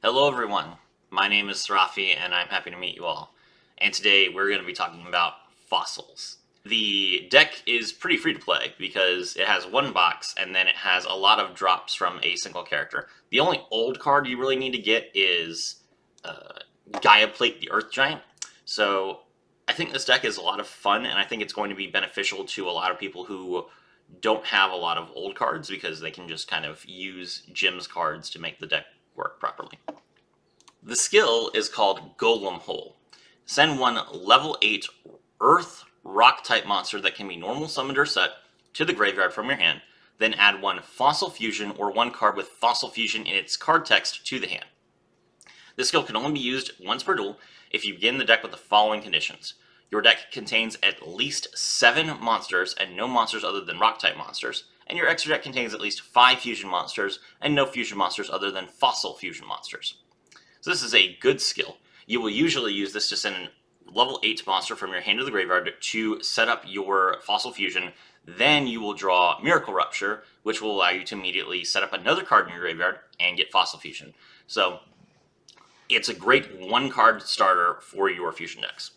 Hello everyone, my name is Sarafi and I'm happy to meet you all. And today we're going to be talking about fossils. The deck is pretty free to play because it has one box and then it has a lot of drops from a single character. The only old card you really need to get is Gaia Plate the Earth Giant. So I think this deck is a lot of fun and I think it's going to be beneficial to a lot of people who don't have a lot of old cards because they can just kind of use Jim's cards to make the deck work properly. The skill is called Golem Hole. Send one level 8 Earth Rock type monster that can be normal summoned or set to the graveyard from your hand, then add one Fossil Fusion or one card with Fossil Fusion in its card text to the hand. This skill can only be used once per duel if you begin the deck with the following conditions. Your deck contains at least 7 monsters and no monsters other than rock type monsters, and your extra deck contains at least 5 fusion monsters and no fusion monsters other than fossil fusion monsters. So this is a good skill. You will usually use this to send a level 8 monster from your hand to the graveyard to set up your fossil fusion. Then you will draw Miracle Rupture, which will allow you to immediately set up another card in your graveyard and get fossil fusion. So it's a great one card starter for your fusion decks.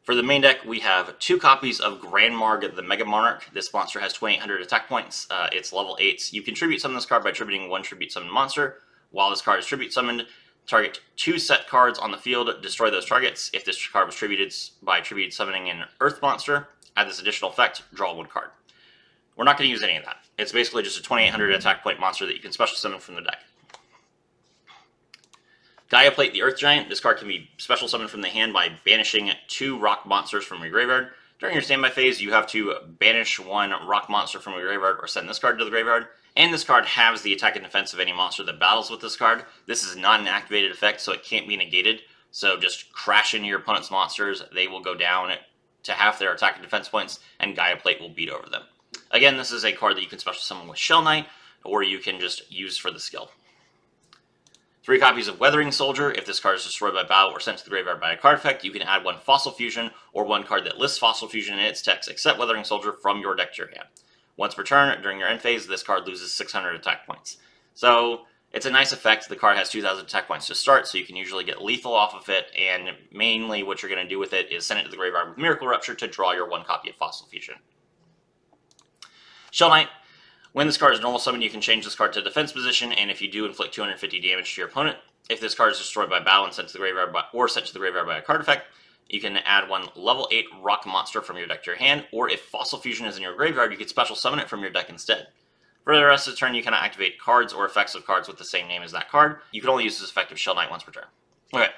For the main deck, we have 2 copies of Grandmarg the Mega Monarch. This monster has 2800 attack points. It's level 8. You can tribute summon this card by tributing one tribute summon monster. While this card is tribute summoned, target 2 set cards on the field, destroy those targets. If this card was tributed by tribute summoning an Earth monster, add this additional effect, draw 1 card. We're not going to use any of that. It's basically just a 2800 attack point monster that you can special summon from the deck. Gaia Plate the Earth Giant. This card can be special summoned from the hand by banishing 2 rock monsters from your graveyard. During your standby phase, you have to banish 1 rock monster from your graveyard or send this card to the graveyard. And this card halves the attack and defense of any monster that battles with this card. This is not an activated effect, so it can't be negated. So just crash into your opponent's monsters. They will go down to half their attack and defense points, and Gaia Plate will beat over them. Again, this is a card that you can special summon with Shell Knight, or you can just use for the skill. 3 copies of Weathering Soldier. If this card is destroyed by battle or sent to the graveyard by a card effect, you can add 1 Fossil Fusion or 1 card that lists Fossil Fusion in its text except Weathering Soldier from your deck to your hand. Once per turn, during your end phase, this card loses 600 attack points. So it's a nice effect. The card has 2,000 attack points to start, so you can usually get lethal off of it, and mainly what you're going to do with it is send it to the graveyard with Miracle Rupture to draw your 1 copy of Fossil Fusion. Shell Knight. When this card is normal summoned, you can change this card to defense position, and if you do, inflict 250 damage to your opponent. If this card is destroyed by battle and sent to the graveyard by a card effect, you can add 1 level 8 rock monster from your deck to your hand, or if Fossil Fusion is in your graveyard, you can special summon it from your deck instead. For the rest of the turn, you cannot activate cards or effects of cards with the same name as that card. You can only use this effect of Shell Knight once per turn. Okay.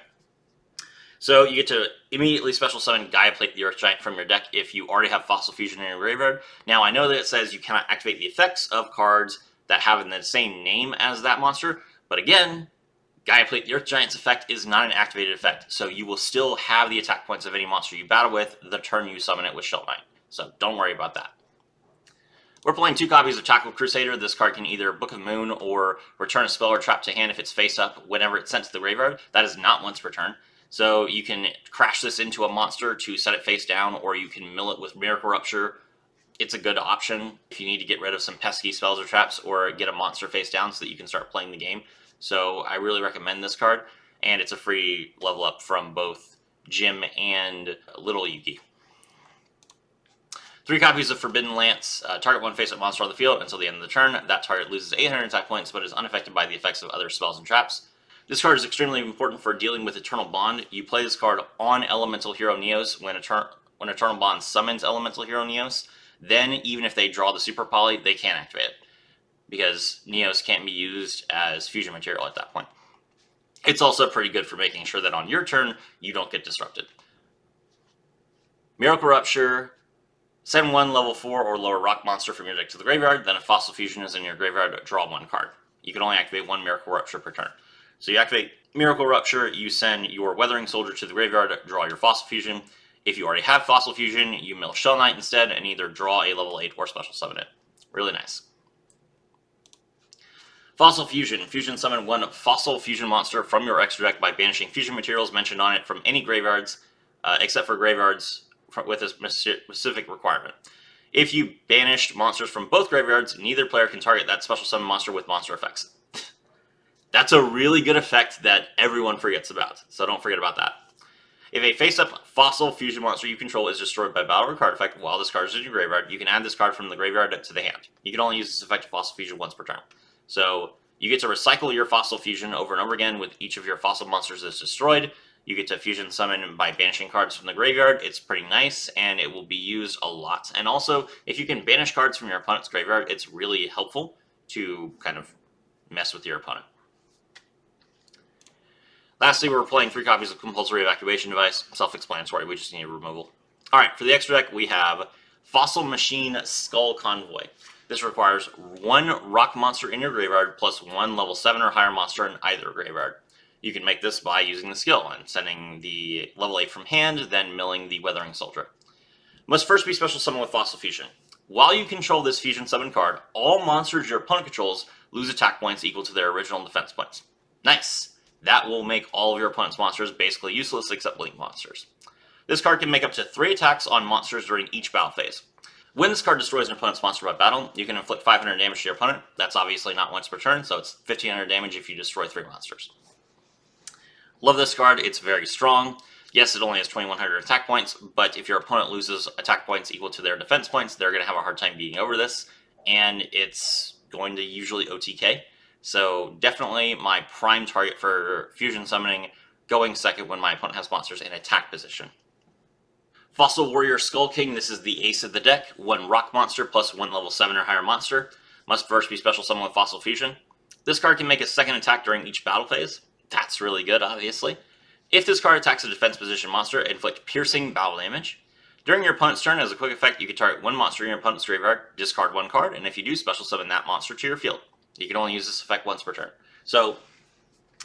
So you get to immediately special summon Gaia Plate the Earth Giant from your deck if you already have Fossil Fusion in your graveyard. Now, I know that it says you cannot activate the effects of cards that have the same name as that monster, but again, Gaia Plate the Earth Giant's effect is not an activated effect, so you will still have the attack points of any monster you battle with the turn you summon it with Shell Knight. So don't worry about that. We're playing 2 copies of Tackle Crusader. This card can either Book of Moon or return a spell or trap to hand if it's face up whenever it's sent to the graveyard. That is not once per turn. So you can crash this into a monster to set it face down, or you can mill it with Miracle Rupture. It's a good option if you need to get rid of some pesky spells or traps or get a monster face down so that you can start playing the game. So I really recommend this card, and it's a free level up from both Jim and Little Yuki. 3 copies of Forbidden Lance. Target 1 face-up monster on the field until the end of the turn. That target loses 800 attack points, but is unaffected by the effects of other spells and traps. This card is extremely important for dealing with Eternal Bond. You play this card on Elemental Hero Neos when Eternal Bond summons Elemental Hero Neos. Then, even if they draw the Super Poly, they can't activate it, because Neos can't be used as fusion material at that point. It's also pretty good for making sure that on your turn, you don't get disrupted. Miracle Rupture. Send 1 level 4 or lower rock monster from your deck to the graveyard, then if Fossil Fusion is in your graveyard, draw 1 card. You can only activate 1 Miracle Rupture per turn. So you activate Miracle Rupture, you send your Weathering Soldier to the graveyard, draw your Fossil Fusion. If you already have Fossil Fusion, you mill Shell Knight instead and either draw a level 8 or special summon it. Really nice. Fossil Fusion. Fusion summon 1 Fossil Fusion monster from your extra deck by banishing fusion materials mentioned on it from any graveyards, except for graveyards with a specific requirement. If you banished monsters from both graveyards, neither player can target that special summon monster with monster effects. That's a really good effect that everyone forgets about, so don't forget about that. If a face-up fossil fusion monster you control is destroyed by battle or card effect while this card is in your graveyard, you can add this card from the graveyard to the hand. You can only use this effect of fossil fusion once per turn. So you get to recycle your fossil fusion over and over again with each of your fossil monsters that's destroyed. You get to fusion summon by banishing cards from the graveyard. It's pretty nice, and it will be used a lot. And also, if you can banish cards from your opponent's graveyard, it's really helpful to kind of mess with your opponent. Lastly, we're playing 3 copies of Compulsory Evacuation Device. Self-explanatory, we just need removal. Alright, for the extra deck, we have Fossil Machine Skull Convoy. This requires 1 rock monster in your graveyard, plus 1 level 7 or higher monster in either graveyard. You can make this by using the skill and sending the level 8 from hand, then milling the Weathering Soldier. Must first be special summoned with Fossil Fusion. While you control this Fusion Summon card, all monsters your opponent controls lose attack points equal to their original defense points. Nice! That will make all of your opponent's monsters basically useless except Blink monsters. This card can make up to 3 attacks on monsters during each battle phase. When this card destroys an opponent's monster by battle, you can inflict 500 damage to your opponent. That's obviously not once per turn, so it's 1500 damage if you destroy 3 monsters. Love this card, it's very strong. Yes, it only has 2100 attack points, but if your opponent loses attack points equal to their defense points, they're going to have a hard time beating over this, and it's going to usually OTK. So definitely my prime target for fusion summoning, going second when my opponent has monsters in attack position. Fossil Warrior Skull King, this is the ace of the deck. 1 rock monster plus 1 level 7 or higher monster. Must first be special summoned with Fossil Fusion. This card can make a second attack during each battle phase. That's really good, obviously. If this card attacks a defense position monster, inflict piercing battle damage. During your opponent's turn, as a quick effect, you can target 1 monster in your opponent's graveyard, discard 1 card, and if you do, special summon that monster to your field. You can only use this effect once per turn. So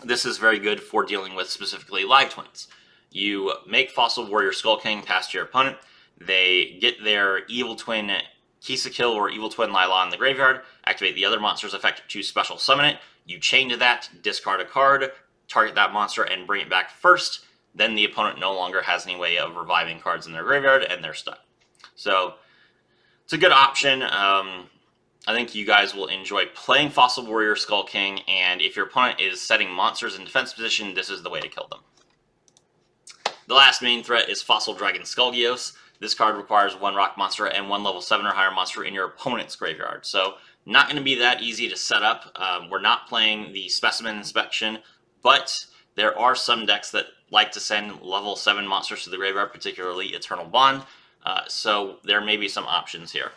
this is very good for dealing with specifically live twins. You make Fossil Warrior Skull King pass to your opponent. They get their Evil Twin Kill or Evil Twin Lila in the graveyard, activate the other monster's effect to special summon it. You chain to that, discard a card, target that monster, and bring it back first. Then the opponent no longer has any way of reviving cards in their graveyard, and they're stuck. So it's a good option. I think you guys will enjoy playing Fossil Warrior Skull King, and if your opponent is setting monsters in defense position, this is the way to kill them. The last main threat is Fossil Dragon Skullgios. This card requires 1 rock monster and 1 level 7 or higher monster in your opponent's graveyard. So not going to be that easy to set up. We're not playing the Specimen Inspection, but there are some decks that like to send level 7 monsters to the graveyard, particularly Eternal Bond. So there may be some options here.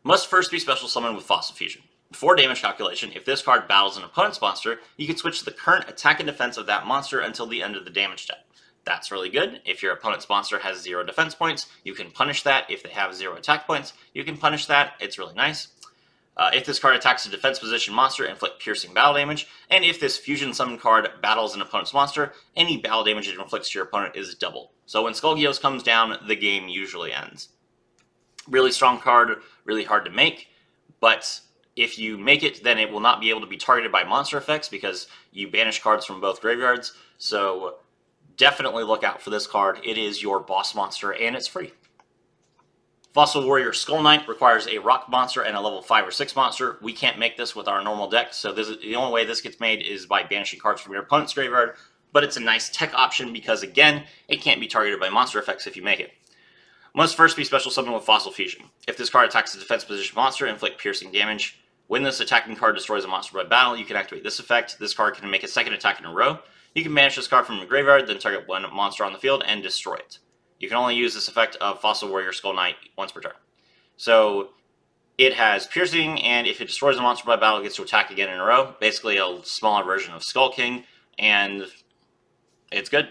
Must first be special summoned with Fossil Fusion. For damage calculation, if this card battles an opponent's monster, you can switch to the current attack and defense of that monster until the end of the damage step. That's really good. If your opponent's monster has 0 defense points, you can punish that. If they have 0 attack points, you can punish that. It's really nice. If this card attacks a defense position monster, inflict piercing battle damage. And if this fusion summon card battles an opponent's monster, any battle damage it inflicts to your opponent is double. So when Skullgios comes down, the game usually ends. Really strong card, really hard to make, but if you make it, then it will not be able to be targeted by monster effects because you banish cards from both graveyards. So definitely look out for this card. It is your boss monster, and it's free. Fossil Warrior Skull Knight requires a rock monster and a level 5 or 6 monster. We can't make this with our normal deck, so the only way this gets made is by banishing cards from your opponent's graveyard, but it's a nice tech option because, again, it can't be targeted by monster effects if you make it. Must first be special summoned with Fossil Fusion. If this card attacks a defense position monster, inflict piercing damage. When this attacking card destroys a monster by battle, you can activate this effect. This card can make a second attack in a row. You can banish this card from your graveyard, then target 1 monster on the field and destroy it. You can only use this effect of Fossil Warrior Skull Knight once per turn. So it has piercing, and if it destroys a monster by battle, it gets to attack again in a row. Basically a smaller version of Skull King, and it's good.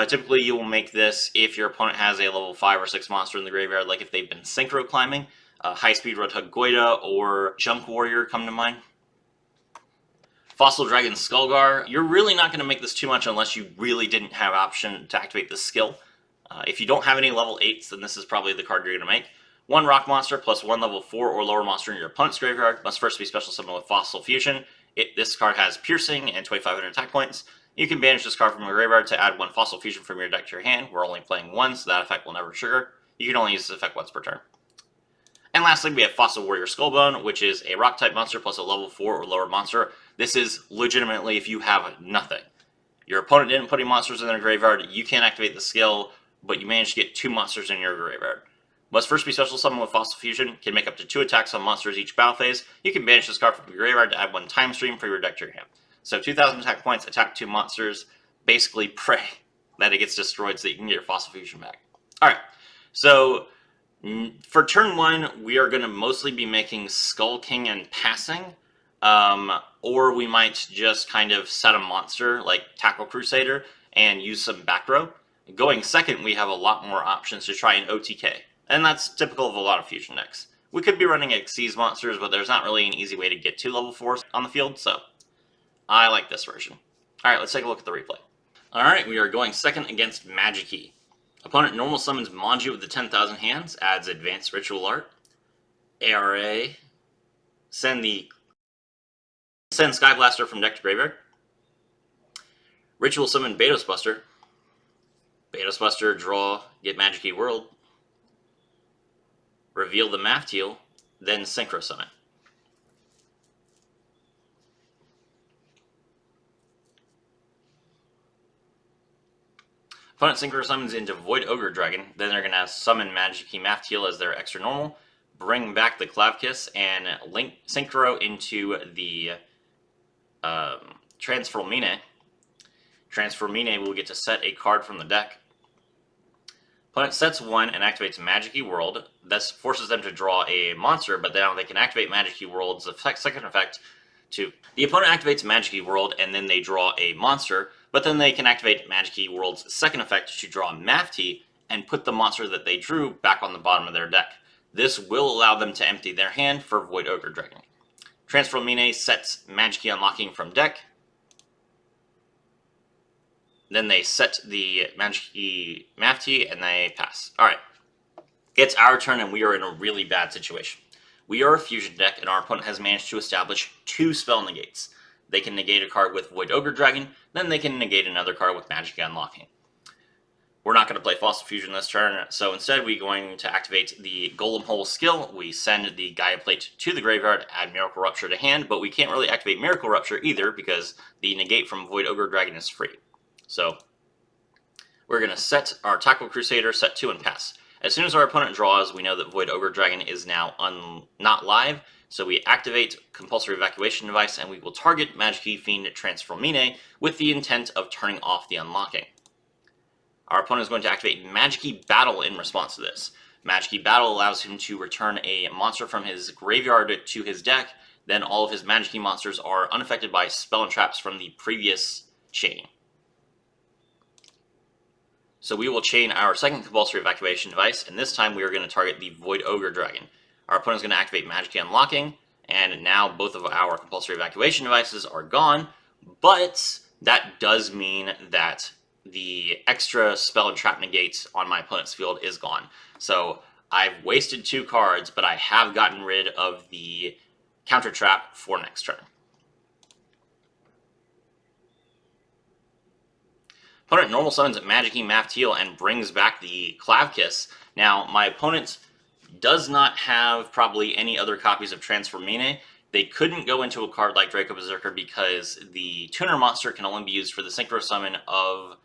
Typically, you will make this if your opponent has a level 5 or 6 monster in the graveyard, like if they've been synchro climbing. High Speed Roadhog Goida or Junk Warrior come to mind. Fossil Dragon Skullgar. You're really not going to make this too much unless you really didn't have option to activate this skill. If you don't have any level 8s, then this is probably the card you're going to make. 1 rock monster plus 1 level 4 or lower monster in your opponent's graveyard must first be special summoned with Fossil Fusion. This card has piercing and 2500 attack points. You can banish this card from your graveyard to add 1 Fossil Fusion from your deck to your hand. We're only playing 1, so that effect will never trigger. You can only use this effect once per turn. And lastly, we have Fossil Warrior Skullbone, which is a rock-type monster plus a level 4 or lower monster. This is legitimately if you have nothing. Your opponent didn't put any monsters in their graveyard, you can't activate the skill, but you managed to get 2 monsters in your graveyard. Must first be special summoned with Fossil Fusion, can make up to 2 attacks on monsters each battle phase. You can banish this card from your graveyard to add 1 time stream for your deck to your hand. So 2,000 attack points, attack 2 monsters, basically pray that it gets destroyed so that you can get your Fossil Fusion back. Alright, so for turn 1, we are going to mostly be making Skull King and passing, or we might just kind of set a monster like Tackle Crusader and use some back row. Going second, we have a lot more options to try and OTK, and that's typical of a lot of Fusion decks. We could be running Xyz monsters, but there's not really an easy way to get to level 4 on the field, so I like this version. Alright, let's take a look at the replay. Alright, we are going second against Magic-E. Opponent normal summons Manji with the 10,000 hands, adds Advanced Ritual Art. ARA, send Sky Blaster from deck to graveyard. Ritual summon Betos Buster. Betos Buster, draw, get Magic-E World. Reveal the Mafteal, then Synchro Summon. Opponent Synchro summons into Void Ogre Dragon, then they're going to summon Magic-E Mafteal as their extra normal, bring back the Clavkiss, and link Synchro into the Transformine. Transformine will get to set a card from the deck. Opponent sets 1 and activates Magic-E World. This forces them to draw a monster, but now they can activate Magic-E World's second effect to... The opponent activates Magic-E World, and then they draw a monster, but then they can activate Magic-E World's second effect to draw Mafti and put the monster that they drew back on the bottom of their deck. This will allow them to empty their hand for Void Ogre Dragon. Transformine sets Magic-E Unlocking from deck. Then they set the Magic-E Mafti and they pass. Alright. It's our turn and we are in a really bad situation. We are a fusion deck and our opponent has managed to establish 2 spell negates. They can negate a card with Void Ogre Dragon, then they can negate another card with Magic-E Unlocking. We're not going to play Fossil Fusion this turn, so instead we're going to activate the Golem Hole skill. We send the Gaia Plate to the graveyard, add Miracle Rupture to hand, but we can't really activate Miracle Rupture either because the negate from Void Ogre Dragon is free. So we're going to set our Tackle Crusader, set 2, and pass. As soon as our opponent draws, we know that Void Ogre Dragon is now not live, so we activate Compulsory Evacuation Device and we will target Magic-E Fiend Transformine with the intent of turning off the unlocking. Our opponent is going to activate Magic-E Battle in response to this. Magic-E Battle allows him to return a monster from his graveyard to his deck, then all of his Magic-E monsters are unaffected by spell and traps from the previous chain. So we will chain our second Compulsory Evacuation Device, and this time we are going to target the Void Ogre Dragon. Our opponent is going to activate Magic-E Unlocking, and now both of our Compulsory Evacuation Devices are gone, but that does mean that the extra spell and trap negates on my opponent's field is gone. So I've wasted 2 cards, but I have gotten rid of the counter trap for next turn. Opponent normal summons Magic-E Mafteal and brings back the Clavkiss. Now, my opponent does not have probably any other copies of Transformine. They couldn't go into a card like Draco Berserker because the tuner monster can only be used for the synchro summon of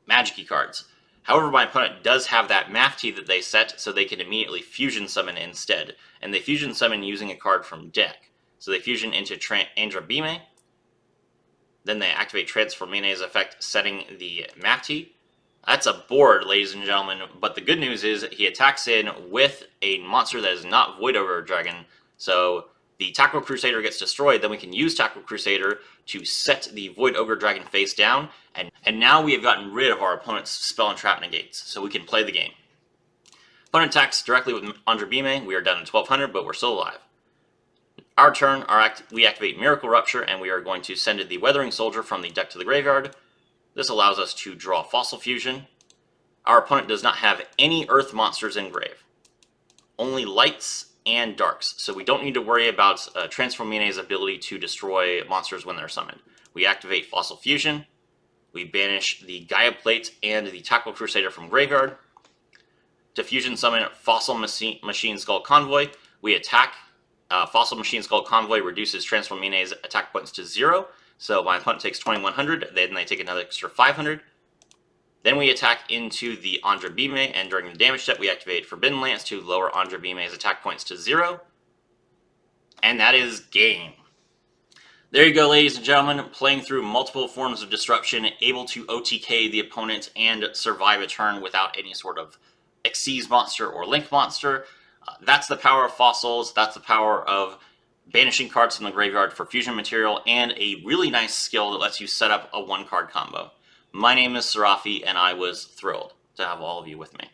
Magic-E cards. However, my opponent does have that Mafti that they set, so they can immediately fusion summon instead. And they fusion summon using a card from deck. So they fusion into Andra Bime. Then they activate Transformine's effect, setting the Mafti. That's a board, ladies and gentlemen, but the good news is he attacks in with a monster that is not Void Ogre Dragon, so the Tackle Crusader gets destroyed, then we can use Tackle Crusader to set the Void Ogre Dragon face down, and now we have gotten rid of our opponent's spell and trap negates, so we can play the game. Opponent attacks directly with Andra Bime. We are down to 1200, but we're still alive. Our turn, we activate Miracle Rupture, and we are going to send the Weathering Soldier from the deck to the graveyard. This allows us to draw Fossil Fusion. Our opponent does not have any Earth monsters in grave. Only Lights and Darks, so we don't need to worry about Transformine's ability to destroy monsters when they're summoned. We activate Fossil Fusion. We banish the Gaia Plate and the Tackle Crusader from graveyard. to fusion summon Fossil Machine Skull Convoy. We attack. Fossil Machine Skull Convoy reduces Transformine's attack points to 0. So my opponent takes 2100, then they take another extra 500. Then we attack into the Andra Bime, and during the damage step, we activate Forbidden Lance to lower Andra Bime's attack points to 0. And that is game. There you go, ladies and gentlemen, playing through multiple forms of disruption, able to OTK the opponent and survive a turn without any sort of Xyz monster or Link monster. That's the power of fossils, that's the power of banishing cards from the graveyard for fusion material, and a really nice skill that lets you set up a one-card combo. My name is Serafi, and I was thrilled to have all of you with me.